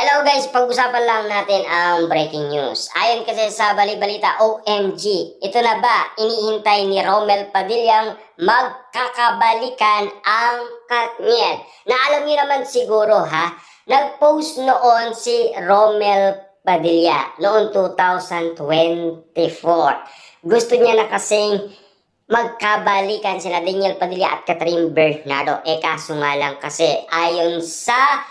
Hello guys, pag-usapan lang natin ang breaking news. Ayon kasi sa bali-balita, OMG, ito na ba inihintay ni Romel Padillang magkakabalikan ang Katniel? Na alam niyo naman siguro nag-post noon si Romel Padilla noong 2024. Gusto niya na kasing magkabalikan sila Daniel Padilla at Catherine Bernardo. Kaso nga lang kasi ayon sa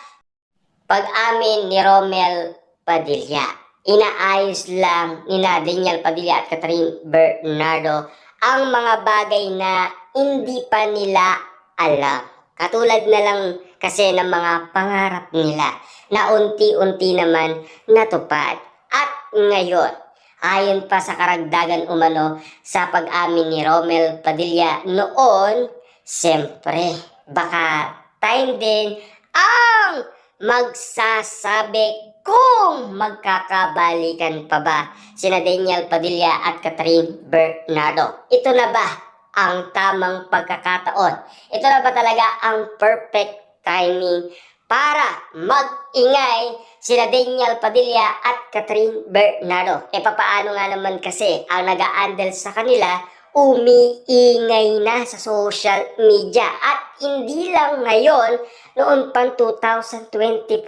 pag-amin ni Romel Padilla, inaayos lang ni Daniel Padilla at Catherine Bernardo ang mga bagay na hindi pa nila alam. Katulad na lang kasi ng mga pangarap nila na unti-unti naman natupad. At ngayon, ayon pa sa karagdagan umano sa pag-amin ni Romel Padilla noon, siyempre, baka time din ang magsasabi kung magkakabalikan pa ba sina Daniel Padilla at Catherine Bernardo. Ito na ba ang tamang pagkakataon? Ito na ba talaga ang perfect timing para mag-ingay sina Daniel Padilla at Catherine Bernardo? Papaano nga naman kasi ang nag-a-handle sa kanila umiingay na sa social media at hindi lang ngayon, noon pang 2025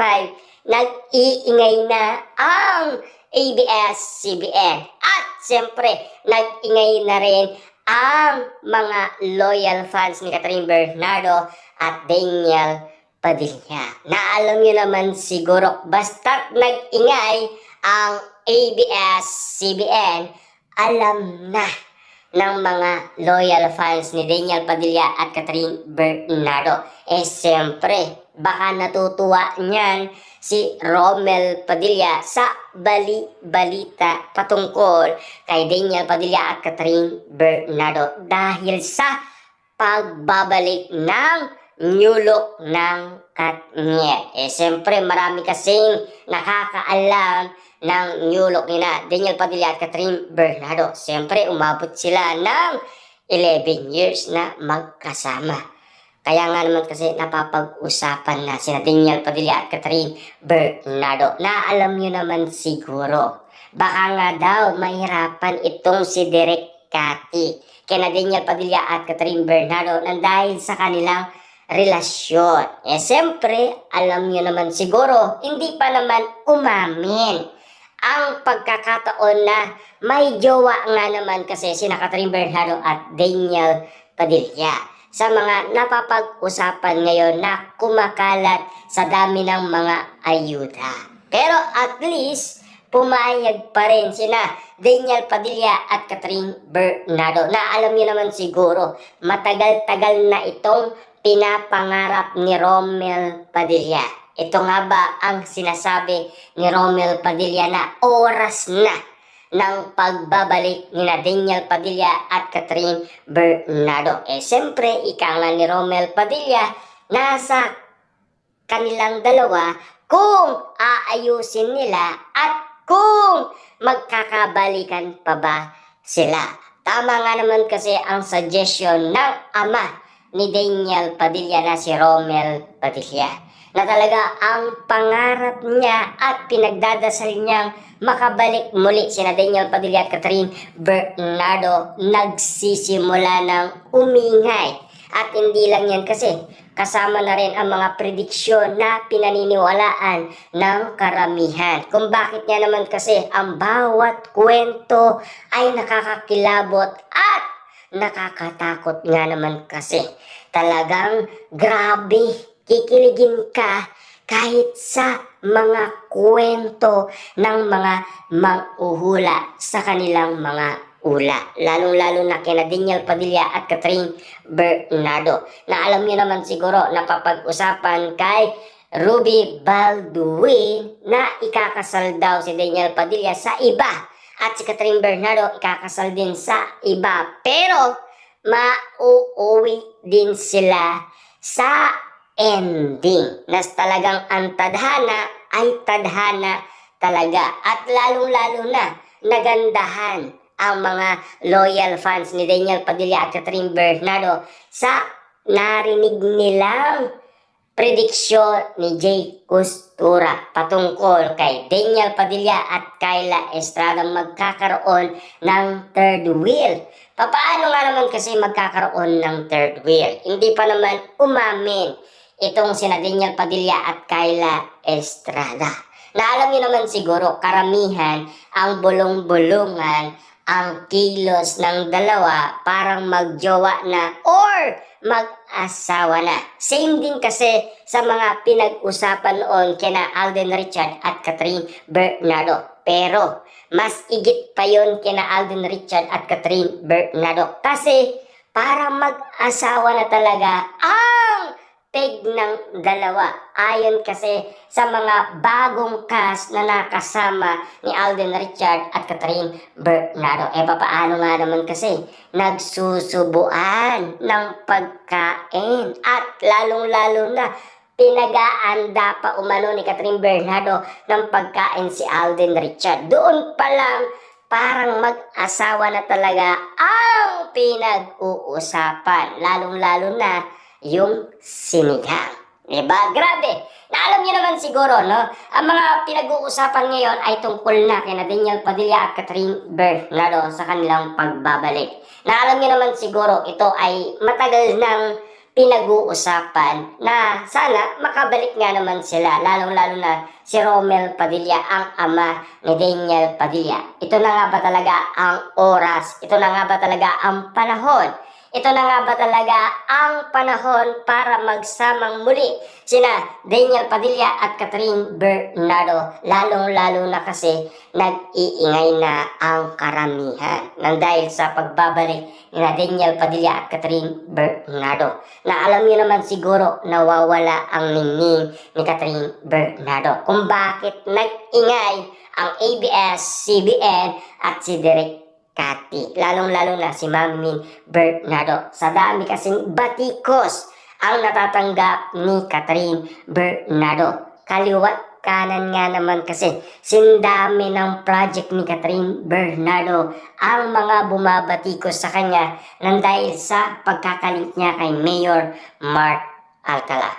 nag-iingay na ang ABS-CBN at siyempre nag-ingay na rin ang mga loyal fans ni Catherine Bernardo at Daniel Padilla. Na alam nyo naman siguro, basta nag-ingay ang ABS-CBN, alam na ng mga loyal fans ni Daniel Padilla at Catherine Bernardo. Siyempre, baka natutuwa niyan si Romel Padilla sa bali-balita patungkol kay Daniel Padilla at Catherine Bernardo dahil sa pagbabalik ng new look ng Katniel. Siyempre, marami kasing nakakaalam ng new look ni Daniel Padilla at Catherine Bernardo. Siyempre, umabot sila ng 11 years na magkasama. Kaya nga naman kasi napapag-usapan na sina Daniel Padilla at Catherine Bernardo na alam nyo naman siguro. Baka nga daw mahirapan itong si Direk Cathy kina Daniel Padilla at Catherine Bernardo nang dahil sa kanilang relasyon. Siyempre, alam nyo naman siguro, hindi pa naman umamin ang pagkakataon na may jowa nga naman kasi sina Catherine Bernardo at Daniel Padilla. Sa mga napapag-usapan ngayon na kumakalat sa dami ng mga ayuda. Pero at least, pumayag pa rin sina Daniel Padilla at Catherine Bernardo na alam niyo naman siguro, matagal-tagal na itong pinapangarap ni Romel Padilla. Ito nga ba ang sinasabi ni Romel Padilla na oras na ng pagbabalik ni Daniel Padilla at Catherine Bernardo? Siyempre, ika nga ni Romel Padilla, nasa kanilang dalawa kung aayusin nila at kung magkakabalikan pa ba sila. Tama nga naman kasi ang suggestion ng ama ni Daniel Padilla na si Romel Padilla, na talaga ang pangarap niya at pinagdadasal niyang makabalik muli sina Daniel Padilla at Catherine Bernardo nagsisimula ng umingay. At hindi lang yan kasi, kasama na rin ang mga prediksyon na pinaniniwalaan ng karamihan. Kung bakit niya naman kasi ang bawat kwento ay nakakakilabot at nakakatakot nga naman kasi. Talagang grabe, kikiligin ka kahit sa mga kwento ng mga mang-uhula sa kanilang mga ula. Lalong-lalo na kina Daniel Padilla at Catherine Bernardo. Na alam niyo naman siguro, napapag-usapan kay Ruby Baldwin na ikakasal daw si Daniel Padilla sa iba at si Catherine Bernardo ikakasal din sa iba. Pero mauuwi din sila sa ending. Nas talagang ang tadhana ay tadhana talaga. At lalong-lalo na nagandahan ang mga loyal fans ni Daniel Padilla at Catherine Bernardo sa narinig nilang prediksyon ni Jay Costura patungkol kay Daniel Padilla at Kyla Estrada magkakaroon ng third wheel. Paano nga naman kasi magkakaroon ng third wheel? Hindi pa naman umamin itong sina Daniel Padilla at Kyla Estrada. Na alam niyo naman siguro, karamihan ang bulong-bulungan ang kilos ng dalawa parang magjowa na or mag-asawa na. Same din kasi sa mga pinag-usapan noon kina Alden Richard at Catherine Bernardo. Pero mas igit pa yon kina Alden Richard at Catherine Bernardo. Kasi parang mag-asawa na talaga ang peg ng dalawa. Ayon kasi sa mga bagong cast na nakasama ni Alden Richard at Catherine Bernardo. Papaano nga naman kasi nagsusubuan ng pagkain at lalong-lalo na pinag-aanda pa umano ni Catherine Bernardo ng pagkain si Alden Richard. Doon pa lang parang mag-asawa na talaga ang pinag-uusapan. Lalong-lalo na yung sinigang. Diba? Grabe. Na alam niyo naman siguro, no? Ang mga pinag-uusapan ngayon ay tungkol na kina Daniel Padilla at Catherine Bernardo sa kanilang pagbabalik. Na alam niyo naman siguro, ito ay matagal nang pinag-uusapan na sana makabalik nga naman sila. Lalong-lalo na si Romel Padilla, ang ama ni Daniel Padilla. Ito na nga ba talaga ang oras? Ito na nga ba talaga ang panahon? Ito na nga ba talaga ang panahon para magsamang muli sina Daniel Padilla at Catherine Bernardo? Lalong-lalo na kasi nag-iingay na ang karamihan nang dahil sa pagbabalik ni Daniel Padilla at Catherine Bernardo. Na alam niyo naman siguro nawawala ang ningning ni Catherine Bernardo kung bakit nag-ingay ang ABS-CBN at si Direk Cathy, lalong-lalo na si Mami Bernardo. Sa dami kasing batikos ang natatanggap ni Catherine Bernardo. Kaliwat kanan nga naman kasi sindami ng project ni Catherine Bernardo ang mga bumabatikos sa kanya nang dahil sa pagkakalit niya kay Mayor Mark Alcala.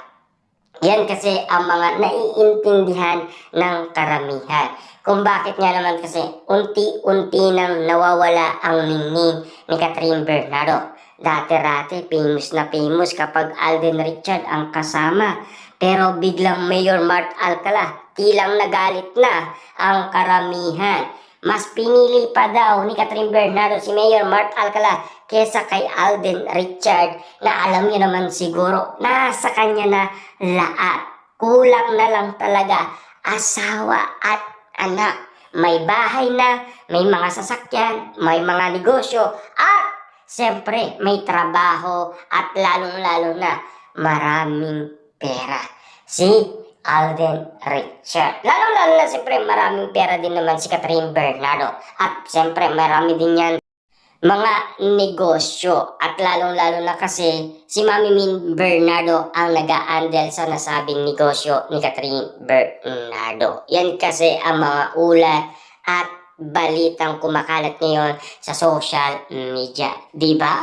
Yan kasi ang mga naiintindihan ng karamihan. Kung bakit nga naman kasi unti-unti nang nawawala ang ningning ni Catherine Bernardo. Dati-rati famous na famous kapag Alden Richard ang kasama. Pero biglang Mayor Mark Alcala, tilang nagalit na ang karamihan. Mas pinili pa daw ni Catherine Bernardo si Mayor Mark Alcala kesa kay Alden Richard na alam niyo naman siguro nasa kanya na lahat. Kulang na lang talaga asawa at anak. May bahay na, may mga sasakyan, may mga negosyo at siyempre may trabaho at lalong-lalo na maraming pera. Si Alden Richard. Lalo-lalo na siyempre maraming pera din naman si Catherine Bernardo. At siyempre marami din yan mga negosyo. At lalong-lalo na kasi si Mami Min Bernardo ang nag-aandel sa nasabing negosyo ni Catherine Bernardo. Yan kasi ang mga ulat at balitang kumakalat ngayon sa social media. Diba?